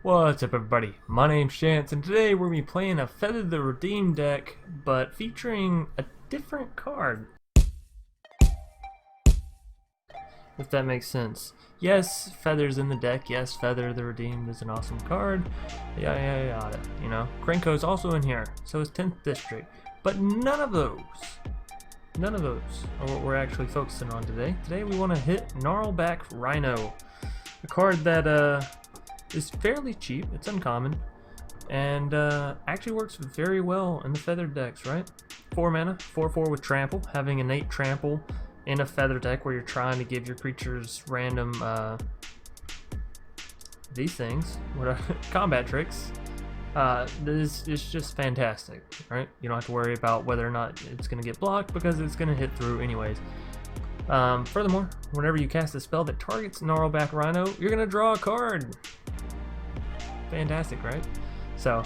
What's up, everybody? My name's Chance, and today we're going to be playing a Feather the Redeemed deck, but featuring a different card. If that makes sense. Yes, Feather's in the deck. Yes, Feather the Redeemed is an awesome card. Yada, you know. Krenko's also in here, so is 10th District. But none of those are what we're actually focusing on today. Today we want to hit Gnarlback Rhino, a card that is fairly cheap, it's uncommon, and actually works very well in the feathered decks, right? 4 mana, 4/4 with trample. Having innate trample in a feather deck where you're trying to give your creatures random these things, what are combat tricks. This is just fantastic, right? You don't have to worry about whether or not it's going to get blocked because it's going to hit through anyways. Furthermore, whenever you cast a spell that targets Gnarlback Rhino, you're going to draw a card. Fantastic, right? So,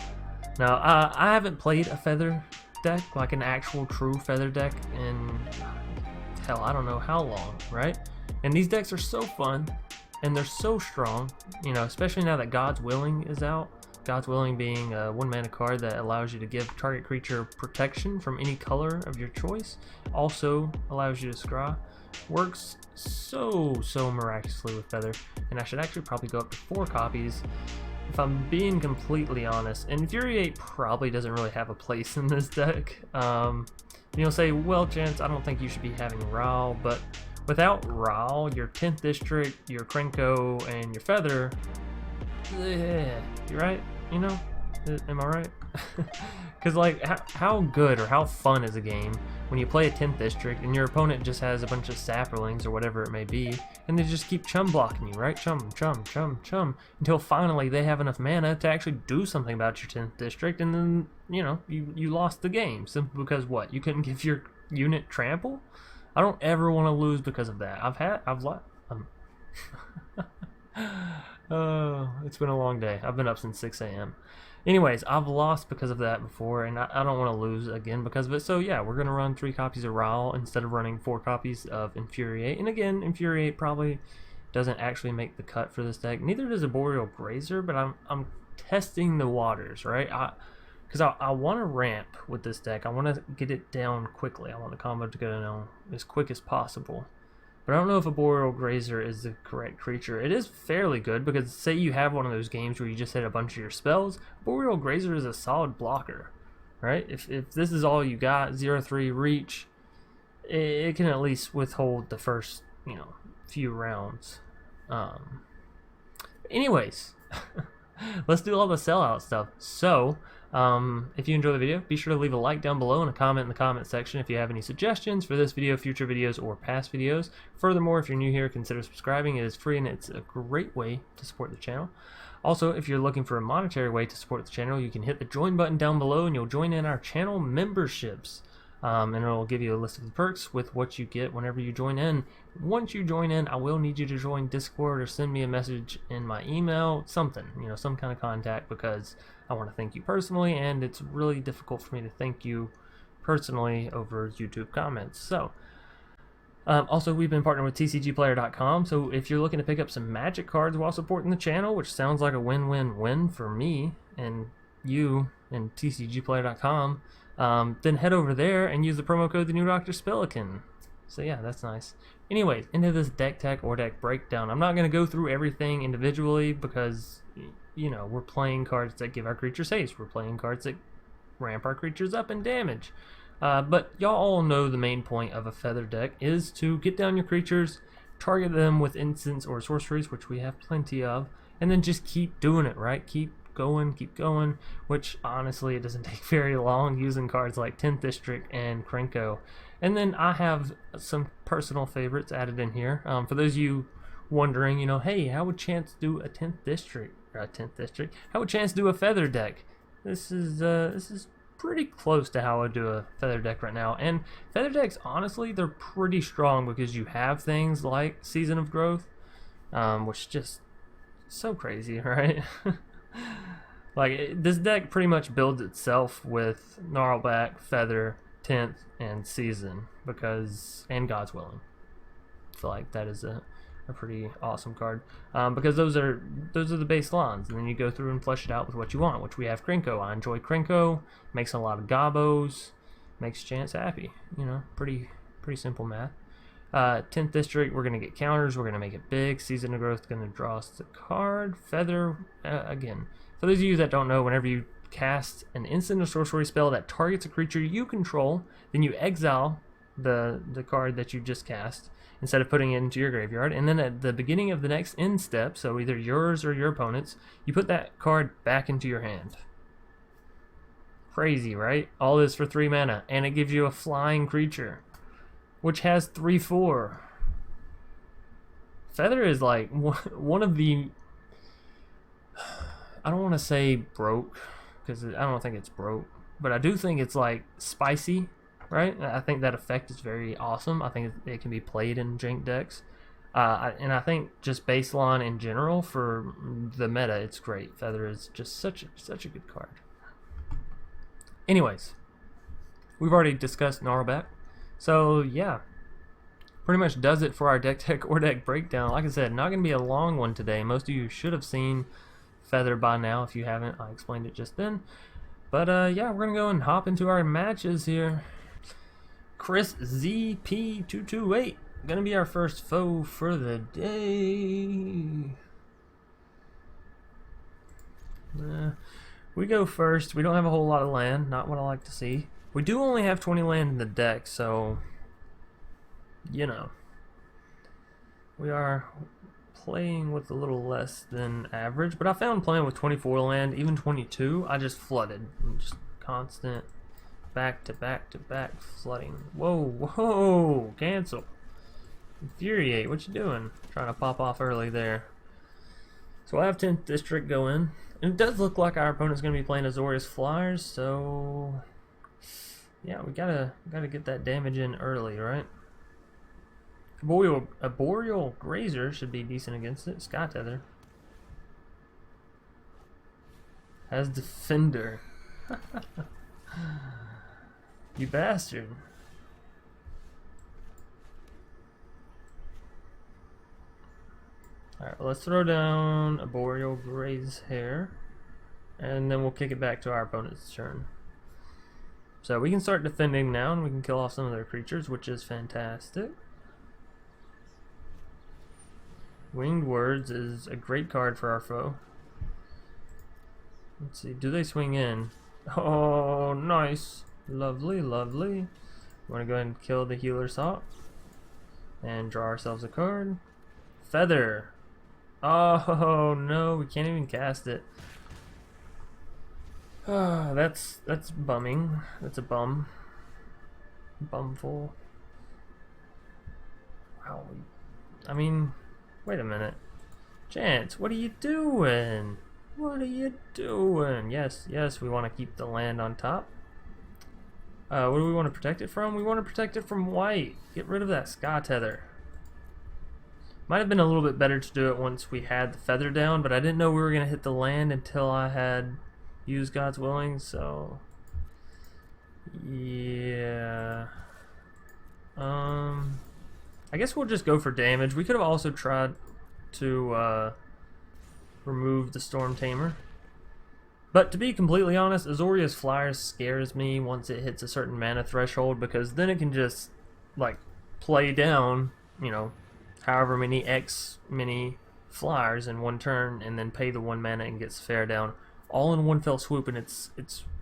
now, I haven't played a feather deck, like an actual true feather deck, in, hell, I don't know how long, right? And these decks are so fun, and they're so strong, you know, especially now that God's Willing is out. God's Willing being a 1-mana card that allows you to give target creature protection from any color of your choice. Also allows you to scry. Works so miraculously with Feather, and I should actually probably go up to 4 copies. If I'm being completely honest, Infuriate probably doesn't really have a place in this deck. You'll say, well, Chance, I don't think you should be having Rile, but without Rile, your 10th District, your Krenko, and your Feather, you're right, you know? Am I right? Because, like, how good or how fun is a game when you play a 10th District and your opponent just has a bunch of saplings or whatever it may be, and they just keep chum blocking you, right? Chum, until finally they have enough mana to actually do something about your 10th District, and then, you know, you lost the game simply because what? You couldn't give your unit trample? I don't ever want to lose because of that. Oh, it's been a long day. I've been up since 6 a.m. Anyways, I've lost because of that before, and I don't want to lose again because of it. So yeah, we're going to run 3 copies of Rile instead of running 4 copies of Infuriate. And again, Infuriate probably doesn't actually make the cut for this deck. Neither does Arboreal Grazer, but I'm testing the waters, right? Because I want to ramp with this deck. I want to get it down quickly. I want the combo to go down as quick as possible. But I don't know if Arboreal Grazer is the correct creature. It is fairly good because say you have one of those games where you just hit a bunch of your spells, Arboreal Grazer is a solid blocker, right? If this is all you got, 0/3 reach, it can at least withhold the first, you know, few rounds. Anyways, let's do all the sellout stuff. So, if you enjoy the video, be sure to leave a like down below and a comment in the comment section if you have any suggestions for this video, future videos, or past videos. Furthermore, if you're new here, consider subscribing. It is free and it's a great way to support the channel. Also, if you're looking for a monetary way to support the channel, you can hit the join button down below and you'll join in our channel memberships. And it'll give you a list of the perks with what you get whenever you join in. Once you join in, I will need you to join Discord or send me a message in my email, something, you know, some kind of contact, because I want to thank you personally, and it's really difficult for me to thank you personally over YouTube comments. So, also, we've been partnered with TCGplayer.com, so if you're looking to pick up some Magic cards while supporting the channel, which sounds like a win-win-win for me and you and TCGplayer.com, then head over there and use the promo code TheNewDoctorSpelican. So yeah, that's nice. Anyways, into this deck tech or deck breakdown. I'm not going to go through everything individually because, you know, we're playing cards that give our creatures haste. We're playing cards that ramp our creatures up in damage. But y'all all know the main point of a feather deck is to get down your creatures, target them with instants or sorceries, which we have plenty of, and then just keep doing it, right? Keep going, which honestly it doesn't take very long using cards like 10th District and Krenko. And then I have some personal favorites added in here. For those of you wondering, you know, hey, how would Chance do a 10th District? How would Chance do a feather deck? This is pretty close to how I do a feather deck right now. And feather decks, honestly, they're pretty strong because you have things like Season of Growth, which is just so crazy, right? Like, this deck pretty much builds itself with Gnarlback, Feather, 10th, and Season, and God's Willing. I feel like that is a a pretty awesome card, because those are the base lines, and then you go through and flesh it out with what you want, which we have Krenko. I enjoy Krenko, makes a lot of gobos, makes Chance happy, you know, pretty simple math. 10th district, we're going to get counters, we're going to make it big. Season of Growth going to draw us the card. Feather, again, for those of you that don't know, whenever you cast an instant or sorcery spell that targets a creature you control, then you exile the card that you just cast instead of putting it into your graveyard, and then at the beginning of the next end step, so either yours or your opponent's, you put that card back into your hand. Crazy, right? All this for 3 mana, and it gives you a flying creature, which has 3/4. Feather is like one of the, I don't want to say broke, because I don't think it's broke, but I do think it's like spicy, right? I think that effect is very awesome. I think it can be played in JANK decks. And I think just baseline in general for the meta, it's great. Feather is just such a good card. Anyways, we've already discussed Gnarlback. So yeah, pretty much does it for our deck or deck breakdown. Like I said, not going to be a long one today. Most of you should have seen Feather by now. If you haven't, I explained it just then. But yeah, we're going to go and hop into our matches here. Chris ZP228, going to be our first foe for the day. We go first. We don't have a whole lot of land, not what I like to see. We do only have 20 land in the deck, so, you know, we are playing with a little less than average, but I found playing with 24 land, even 22, I just flooded. Just constant back to back to back flooding. Whoa, cancel. Infuriate, what you doing? Trying to pop off early there. So I have 10th district go in. And it does look like our opponent's going to be playing Azorius Flyers, so yeah, we gotta get that damage in early, right? Arboreal Grazer should be decent against it. Sky Tether has Defender. You bastard. Alright, well, let's throw down Arboreal Grazer, and then we'll kick it back to our opponent's turn. So we can start defending now, and we can kill off some of their creatures, which is fantastic. Winged Words is a great card for our foe. Let's see, do they swing in? Oh, nice. Lovely, lovely. We want to go ahead and kill the Healer's Hawk and draw ourselves a card. Feather. Oh no, we can't even cast it. That's bumming. That's a bum. Bumful. Wow. I mean, wait a minute. Chance, what are you doing? What are you doing? Yes, we want to keep the land on top. What do we want to protect it from? We want to protect it from white. Get rid of that Sky Tether. Might have been a little bit better to do it once we had the feather down, but I didn't know we were going to hit the land until I had used God's Willing, so yeah. I guess we'll just go for damage. We could have also tried to remove the Storm Tamer. But to be completely honest, Azorius Flyers scares me once it hits a certain mana threshold, because then it can just, like, play down, you know, however many flyers in one turn, and then pay the 1 mana and gets fair down all in one fell swoop, and it's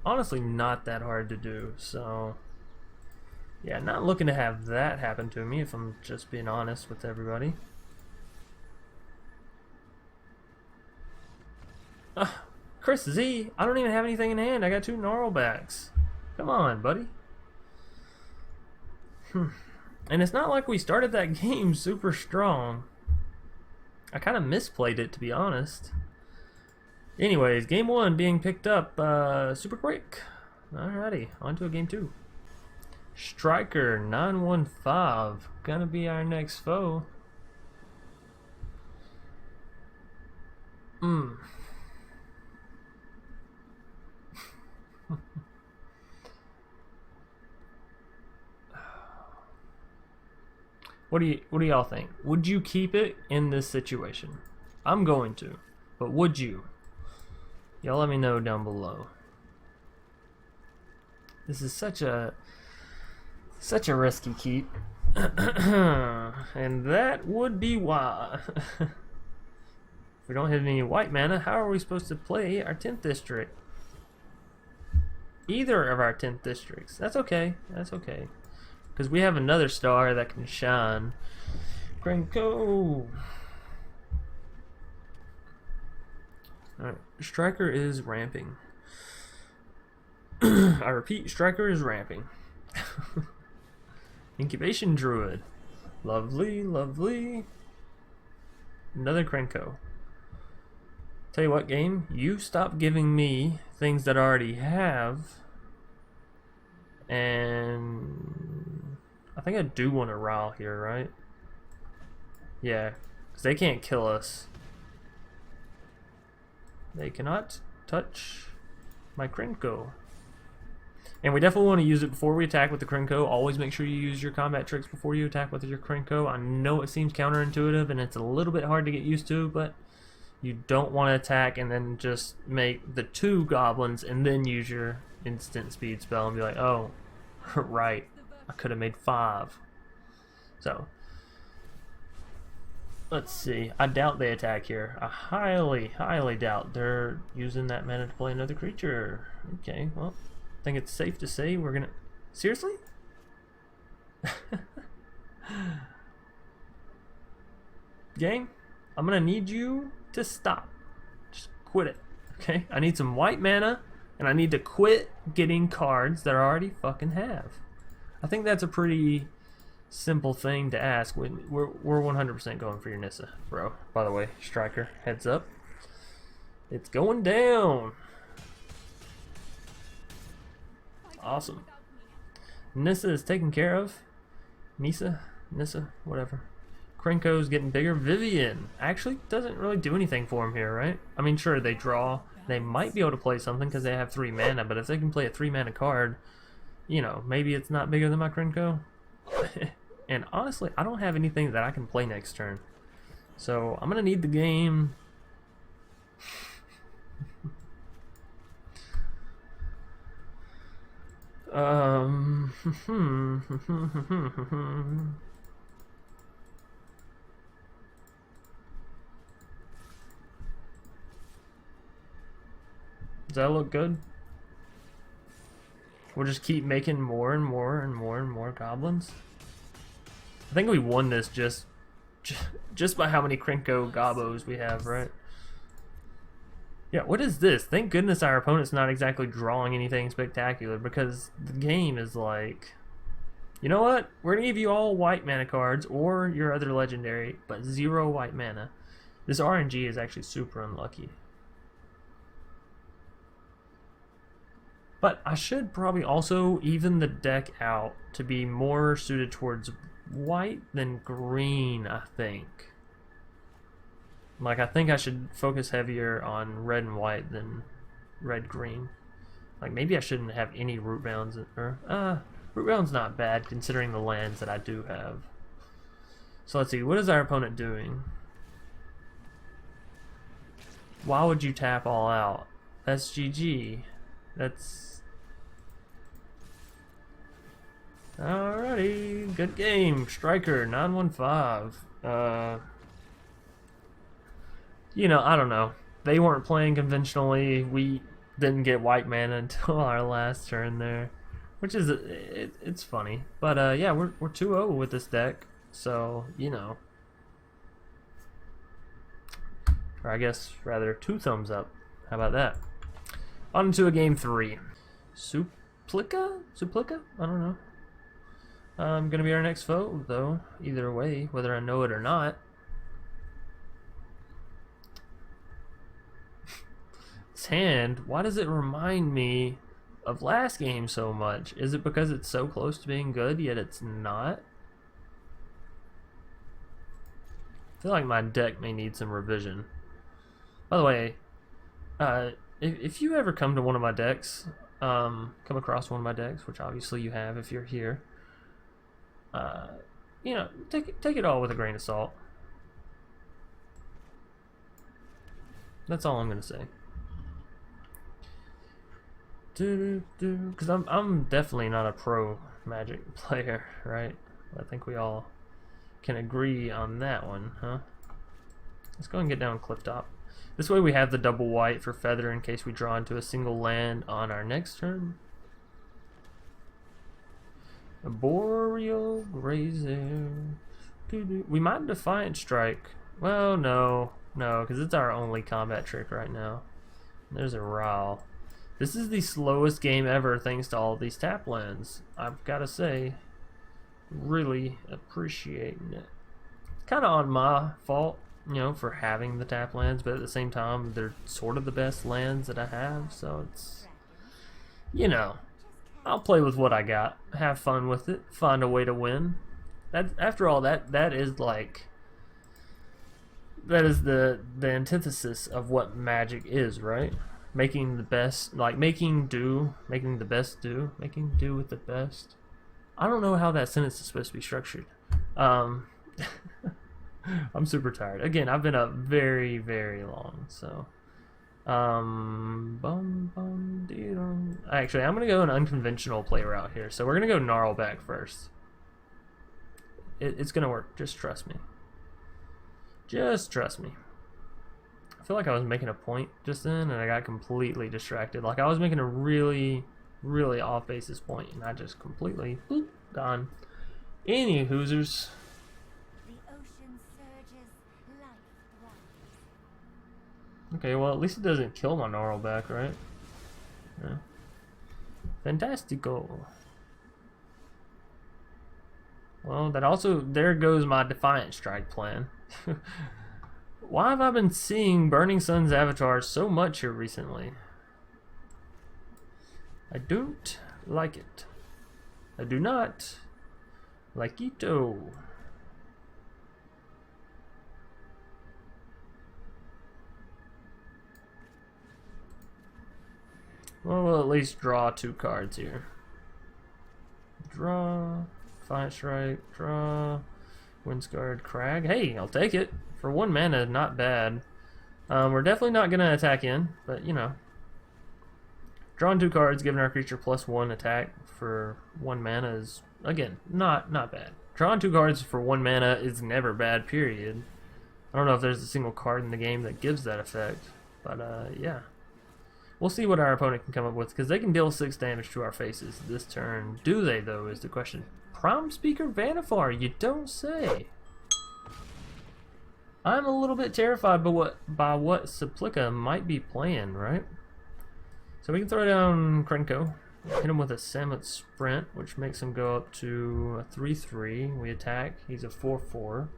honestly not that hard to do. So yeah, not looking to have that happen to me, if I'm just being honest with everybody. Chris Z, I don't even have anything in hand. I got 2 Gnarlbacks. Come on, buddy. And it's not like we started that game super strong. I kind of misplayed it, to be honest. Anyways, game 1 being picked up super quick. Alrighty, on to a game 2. Striker 915, gonna be our next foe. What do y'all think? Would you keep it in this situation? I'm going to, but would you? Y'all let me know down below. This is such a risky keep. And that would be why. If we don't have any white mana, how are we supposed to play our 10th district? Either of our 10th districts. That's okay. That's okay. Because we have another star that can shine. Krenko! Alright, Striker is ramping. I repeat, Striker is ramping. Incubation Druid. Lovely, lovely. Another Krenko. Tell you what, game, you stop giving me things that I already have. And I think I do want a Rile here, right? Yeah, because they can't kill us. They cannot touch my Krenko. And we definitely want to use it before we attack with the Krenko. Always make sure you use your combat tricks before you attack with your Krenko. I know it seems counterintuitive and it's a little bit hard to get used to, but you don't want to attack and then just make the 2 goblins and then use your instant speed spell and be like, oh, right, I could have made 5. So, let's see. I doubt they attack here. I highly, highly doubt they're using that mana to play another creature. Okay, well, I think it's safe to say we're gonna... Seriously? Gang, I'm gonna need you to stop. Just quit it, okay? I need some white mana, and I need to quit getting cards that I already fucking have. I think that's a pretty simple thing to ask. We're 100% going for your Nissa, bro. By the way, Striker, heads up. It's going down. Awesome. Nissa is taken care of. Nissa, whatever. Krenko's getting bigger. Vivian actually doesn't really do anything for him here, right? I mean, sure, they draw. They might be able to play something because they have 3 mana, but if they can play a 3 mana card, you know, maybe it's not bigger than my Krenko. And honestly, I don't have anything that I can play next turn. So I'm going to need the game. Does that look good? We'll just keep making more and more and more and more goblins. I think we won this just by how many Krenko gobos we have, right? Yeah, what is this? Thank goodness our opponent's not exactly drawing anything spectacular, because the game is like, you know what? We're gonna give you all white mana cards or your other legendary, but 0 white mana. This RNG is actually super unlucky. But I should probably also even the deck out to be more suited towards white than green, I think. Like, I think I should focus heavier on red and white than red-green. Like, maybe I shouldn't have any Rootbounds. Rootbound's not bad considering the lands that I do have. So let's see, what is our opponent doing? Why would you tap all out? That's GG. That's... Alrighty, good game. Striker, 915. You know, I don't know. They weren't playing conventionally. We didn't get white mana until our last turn there, which is it's funny. But yeah, we're 2-0 with this deck, so you know. Or I guess rather 2 thumbs up. How about that? On to a game 3. Suplica? I don't know. Gonna be our next foe, though. Either way, whether I know it or not. This hand, why does it remind me of last game so much? Is it because it's so close to being good, yet it's not? I feel like my deck may need some revision. By the way, if you ever come to one of my decks, come across one of my decks, which obviously you have if you're here, you know, take it all with a grain of salt. That's all I'm gonna say. Because I'm definitely not a pro Magic player, right? I think we all can agree on that one, huh? Let's go and get down Clifftop. This way we have the double white for feather in case we draw into a single land on our next turn. Arboreal Grazer. We might Defiant Strike. Well, no, because it's our only combat trick right now. There's a Rile. This is the slowest game ever thanks to all of these tap lands. I've got to say, really appreciating it. Kind of on my fault, you know, for having the tap lands, but at the same time, they're sort of the best lands that I have, so it's, you know, I'll play with what I got, have fun with it, find a way to win. That, after all, that is like, that is the antithesis of what Magic is, right? Making the best, like making the best do with the best. I don't know how that sentence is supposed to be structured. I'm super tired. Again, I've been up very, very long, so. Actually, I'm gonna go an unconventional play route here. So we're gonna go Gnarlback first. It's gonna work. Just trust me. Just trust me. I feel like I was making a point just then, and I got completely distracted. Like I was making a really, really off basis point, and I just completely boop, gone. Any hoosers. Okay, well at least it doesn't kill my Gnarlback, right? Yeah. Fantastico. Well, that also, there goes my Defiant Strike plan. Why have I been seeing Burning Sun's avatars so much here recently? I don't like it. I do not like it. Well, we'll at least draw 2 cards here. Draw, Defiant Strike, draw, Wind-Scarred Crag. Hey, I'll take it. For 1 mana, not bad. We're definitely not going to attack in, but you know. Drawing 2 cards, giving our creature +1 attack for 1 mana is, again, not bad. Drawing 2 cards for 1 mana is never bad, period. I don't know if there's a single card in the game that gives that effect, but yeah. We'll see what our opponent can come up with, because they can deal 6 damage to our faces this turn. Do they, though, is the question. Prom Speaker Vannifar, you don't say. I'm a little bit terrified by what Supplica might be playing, right? So we can throw down Krenko, hit him with a Samut Sprint, which makes him go up to a 3/3. We attack, he's a 4/4.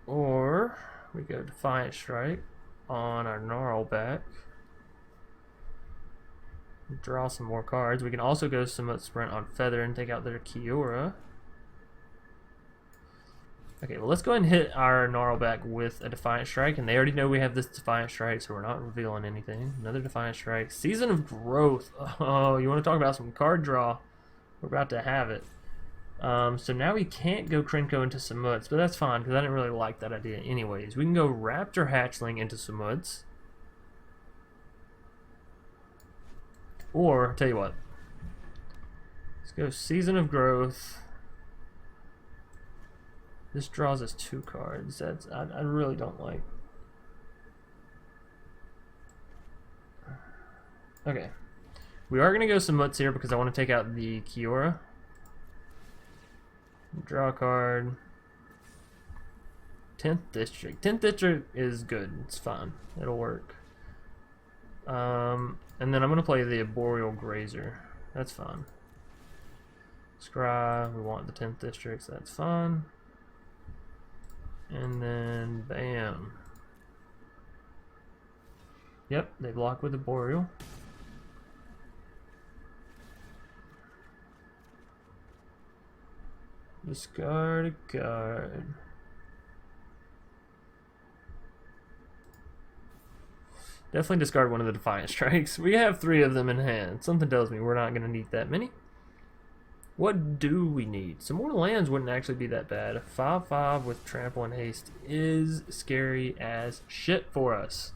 Or we go Defiant Strike on our Gnarlback. Draw some more cards. We can also go Samut Sprint on Feather and take out their Kiora. Okay, well let's go ahead and hit our Gnarlback with a Defiant Strike, and they already know we have this Defiant Strike, so we're not revealing anything. Another Defiant Strike. Season of Growth. Oh, you want to talk about some card draw? We're about to have it. So now we can't go Krenko into Samuts, but that's fine, because I didn't really like that idea anyways. We can go Raptor Hatchling into Samuts. Or, tell you what. Let's go Season of Growth. This draws us 2 cards. That's I really don't like. Okay. We are going to go Samuts here because I want to take out the Kiora. Draw a card. 10th District. 10th District is good. It's fine. It'll work. And then I'm going to play the Arboreal Grazer. That's fine. Scry. We want the 10th District, so that's fine. And then, bam. Yep, they block with Arboreal. Discard a card. Definitely discard one of the Defiant Strikes. We have 3 of them in hand. Something tells me we're not going to need that many. What do we need? Some more lands wouldn't actually be that bad. 5/5 with trample and haste is scary as shit for us.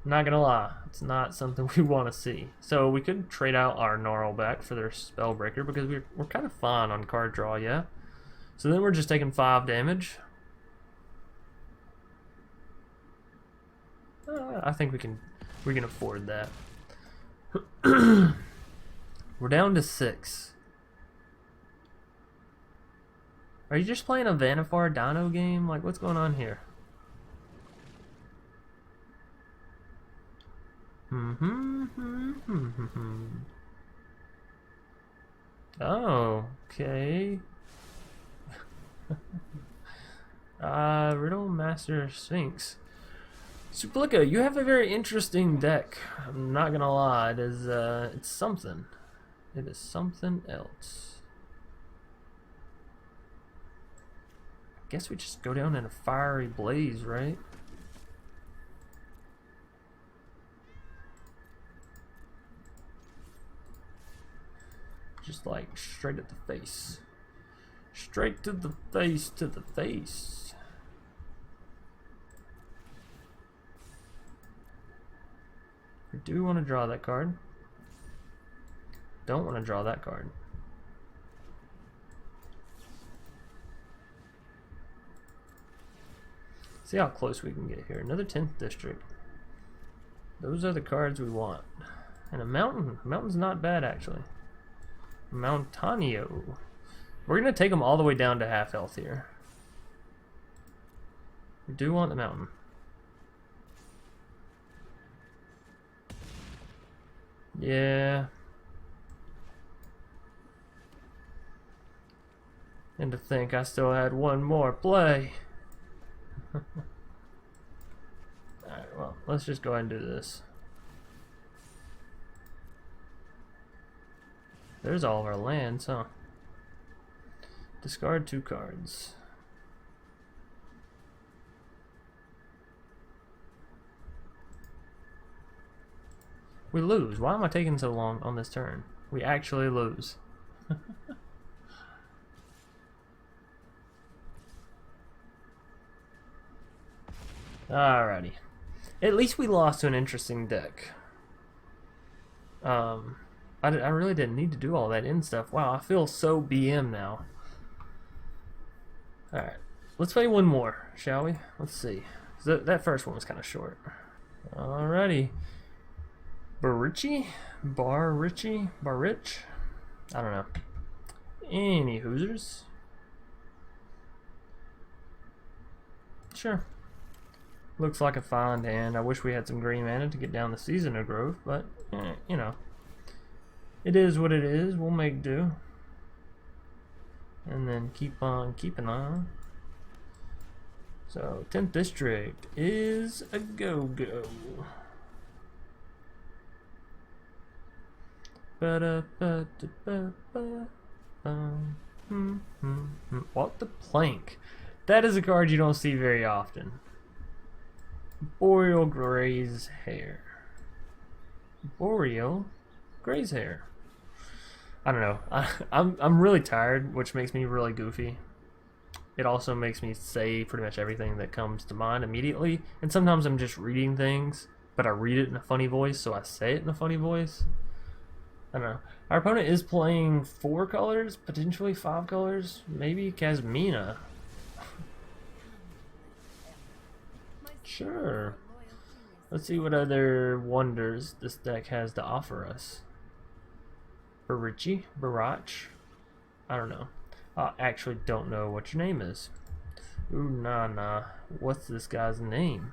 I'm not gonna lie, it's not something we want to see. So we could trade out our Gnarlback for their Spellbreaker because we're kind of fine on card draw, yeah. So then we're just taking 5 damage. I think we can afford that. We're down to 6. Are you just playing a Vannifar Dino game? Like, what's going on here? Oh, okay. Riddle Master Sphinx. Suplica, you have a very interesting deck. I'm not gonna lie, it is it's something. It is something else. I guess we just go down in a fiery blaze, right? Just like straight at the face. Straight to the face, to the face. I do want to draw that card. Don't want to draw that card. See how close we can get here. Another 10th district. Those are the cards we want. And a mountain. Mountain's not bad, actually. Mountanio. We're going to take them all the way down to half health here. We do want the mountain. Yeah. And to think I still had one more play. Alright, well, let's just go ahead and do this. There's all of our lands, huh? Discard 2 cards. We lose. Why am I taking so long on this turn? We actually lose. Alrighty. At least we lost to an interesting deck. I really didn't need to do all that in stuff. Wow, I feel so BM now. Alright. Let's play one more, shall we? Let's see. That first one was kind of short. Alrighty. Barrich? I don't know. Any hoosers? Sure. Looks like a fine hand. I wish we had some green mana to get down the Season of Growth, but, you know. It is what it is. We'll make do. And then keep on keeping on. So, 10th District is a go-go. What the plank? That is a card you don't see very often. Arboreal Grazer. Arboreal Grazer. I don't know. I'm really tired, which makes me really goofy. It also makes me say pretty much everything that comes to mind immediately. And sometimes I'm just reading things, but I read it in a funny voice, so I say it in a funny voice. I don't know. Our opponent is playing 4 colors, potentially 5 colors, maybe Kasmina. Sure. Let's see what other wonders this deck has to offer us. Barrach? I don't know. I actually don't know what your name is. Ooh, nah. What's this guy's name?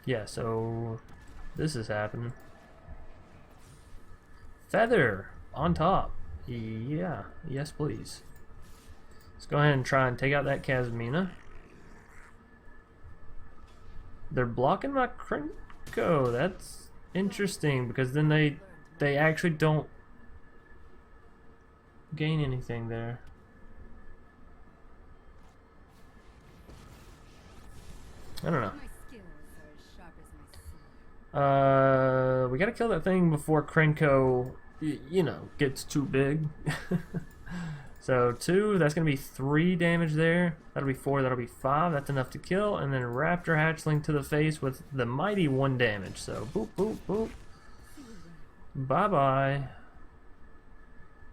Yeah, so this is happening. Feather on top. Yeah, yes please. Let's go ahead and try and take out that Kasmina. They're blocking my Krenko. That's interesting because then they actually don't gain anything there. I don't know. We gotta kill that thing before Krenko, you know, gets too big. So 2, that's gonna be 3 damage there. That'll be 4, that'll be 5. That's enough to kill. And then Raptor Hatchling to the face with the mighty 1 damage. So boop, boop, boop. Bye-bye.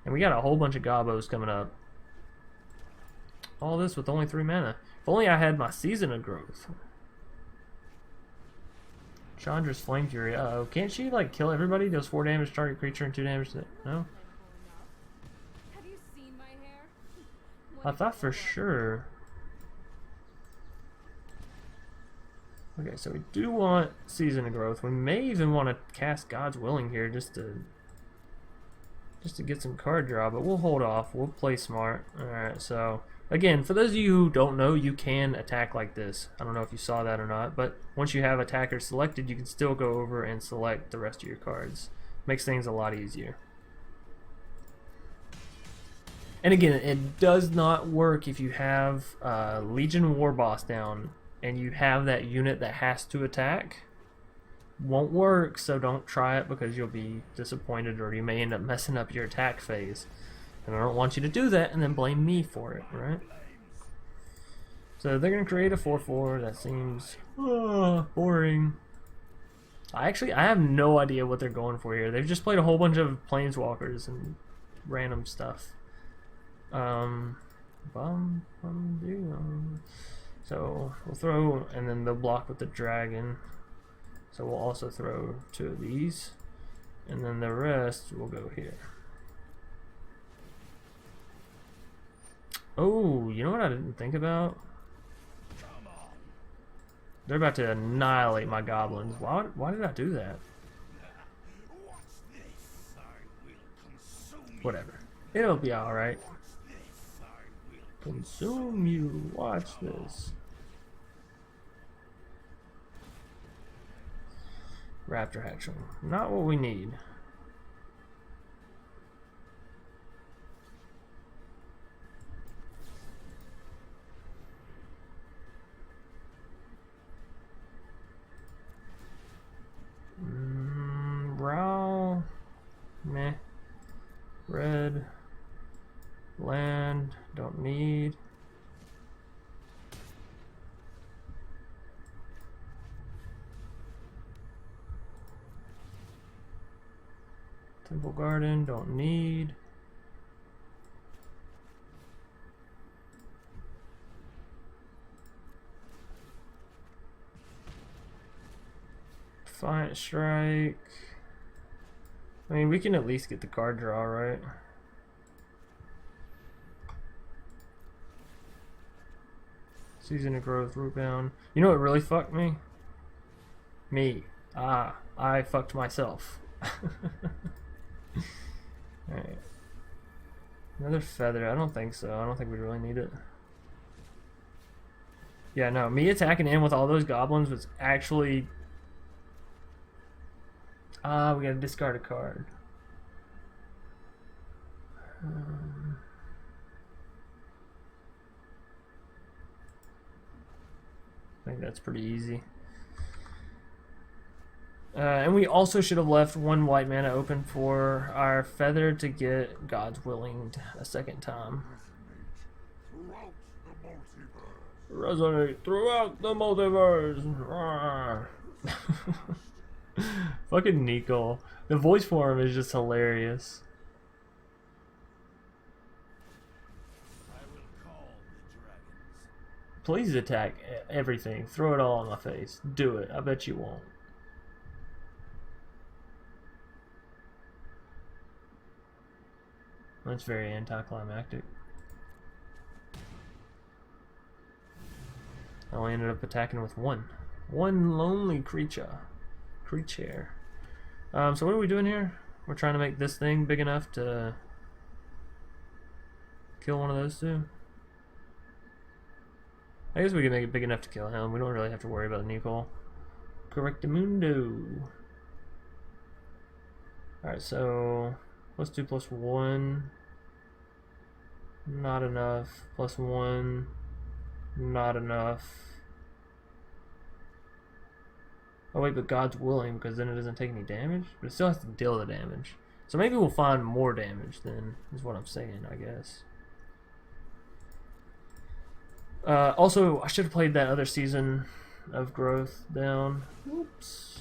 And we got a whole bunch of gobos coming up. All this with only 3 mana. If only I had my Season of Growth. Chandra's Flame Fury. Uh-oh. Can't she, like, kill everybody? Deals 4 damage to target creature and 2 damage to... No? Have you seen my hair? I thought for sure. Okay, so we do want Season of Growth. We may even want to cast God's Willing here just to get some card draw, but we'll hold off. We'll play smart. Alright, so... Again, for those of you who don't know, you can attack like this. I don't know if you saw that or not, but once you have attacker selected, you can still go over and select the rest of your cards. Makes things a lot easier. And again, it does not work if you have Legion War Boss down and you have that unit that has to attack. Won't work, so don't try it because you'll be disappointed or you may end up messing up your attack phase. And I don't want you to do that and then blame me for it, right? So they're going to create a 4/4. That seems boring. I have no idea what they're going for here. They've just played a whole bunch of Planeswalkers and random stuff. So we'll throw, and then they'll block with the dragon. So we'll also throw 2 of these. And then the rest will go here. Oh, you know what I didn't think about? They're about to annihilate my goblins. Why did I do that? Whatever. It'll be alright. Consume you. Watch this. Raptor Hatchling. Not what we need. Rile, meh. Red, land, don't need. Temple Garden, don't need. Defiant Strike. I mean, we can at least get the card draw, right? Season of Growth, Rootbound. You know what really fucked me? Me. I fucked myself. Alright. Another feather. I don't think so. I don't think we really need it. Yeah, no. Me attacking in with all those goblins was actually... we gotta discard a card. I think that's pretty easy. And we also should have left 1 white mana open for our feather to get God's Willing a second time. Resonate throughout the multiverse. Fucking Nico. The voice for him is just hilarious. Please attack everything. Throw it all in my face. Do it. I bet you won't. That's very anticlimactic. I only ended up attacking with one lonely creature. So what are we doing here? We're trying to make this thing big enough to kill one of those two. I guess we can make it big enough to kill him. We don't really have to worry about Nicole. Correctamundo. Alright, so +2 +1. Not enough. +1. Not enough. Oh wait, but God's willing, because then it doesn't take any damage, but it still has to deal the damage. So maybe we'll find more damage then, is what I'm saying, I guess. Also, I should have played that other season of Growth down. Oops.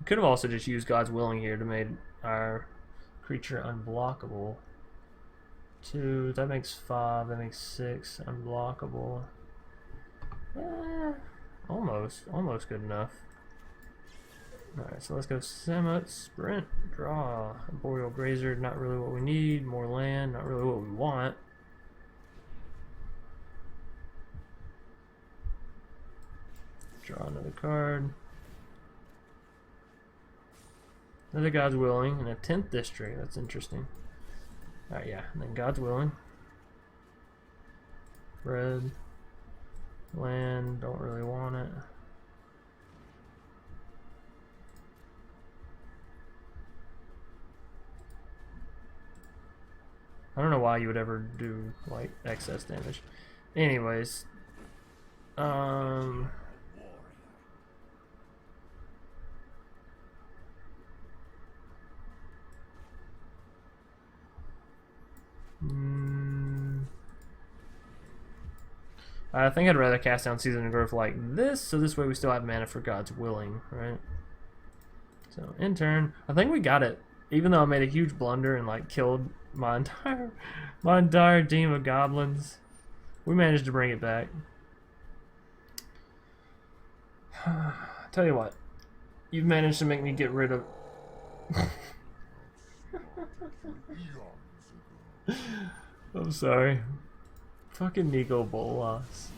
We could have also just used God's willing here to make our creature unblockable. 2, that makes 5, that makes 6, unblockable. Almost good enough. Alright, so let's go Samut, sprint, draw. Arboreal Grazer, not really what we need. More land, not really what we want. Draw another card. Another God's Willing, and a 10th district, that's interesting. Alright, yeah, and then God's Willing. Red. Land, don't really want it. I don't know why you would ever do like excess damage. Anyways, I think I'd rather cast down Season of Growth like this, so this way we still have mana for God's Willing, right? So, in turn, I think we got it. Even though I made a huge blunder and like killed my entire team of goblins, we managed to bring it back. Tell you what, you've managed to make me get rid of. I'm sorry. Fucking Nico Bolas.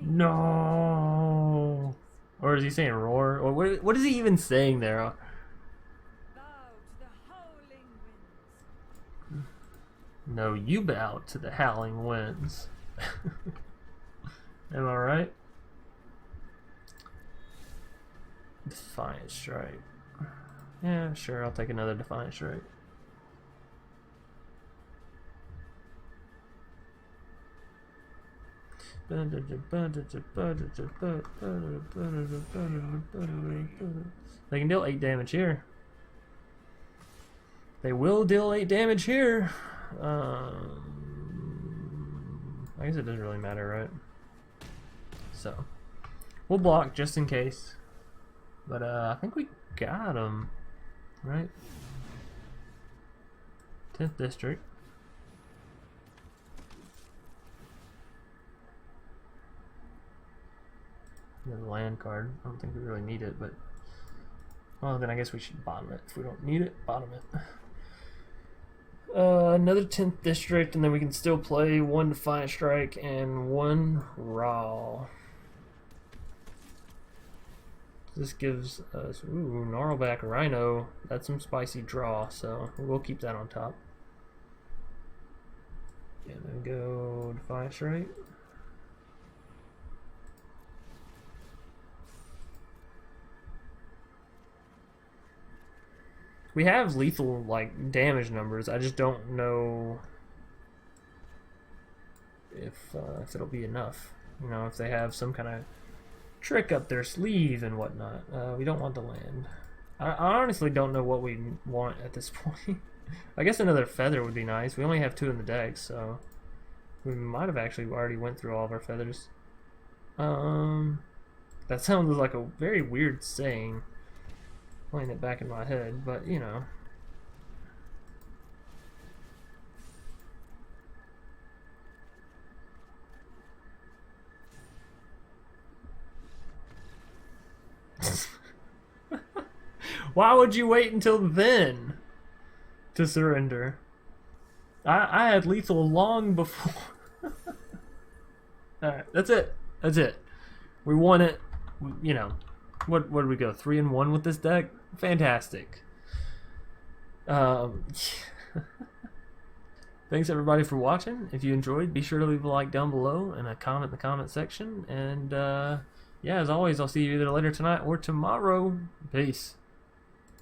No. Or is he saying roar? Or what is he even saying there? No, you bow to the howling winds. Am I right? Defiant Strike. Yeah, sure, I'll take another Defiant Strike. They can deal 8 damage here. They will deal 8 damage here. I guess it doesn't really matter, right? So we'll block just in case. But I think we got him, right? 10th district. Another land card. I don't think we really need it, but well, then I guess we should bottom it. If we don't need it, bottom it. Another 10th district, and then we can still play 1 Defiant Strike and 1 Rile. This gives us Gnarlback Rhino. That's some spicy draw, so we'll keep that on top. And then go Defiant Strike. We have lethal like damage numbers. I just don't know if it'll be enough. You know, if they have some kind of trick up their sleeve and whatnot. We don't want the land. I honestly don't know what we want at this point. I guess another feather would be nice. We only have 2 in the deck, so we might have actually already went through all of our feathers. That sounds like a very weird saying. Playing it back in my head, but you know. Why would you wait until then to surrender? I had lethal long before. Alright, that's it. That's it. We won it. You know. What did we go? 3-1 with this deck? Fantastic. Thanks everybody for watching. If you enjoyed, be sure to leave a like down below and a comment in the comment section. And yeah, as always, I'll see you either later tonight or tomorrow. Peace.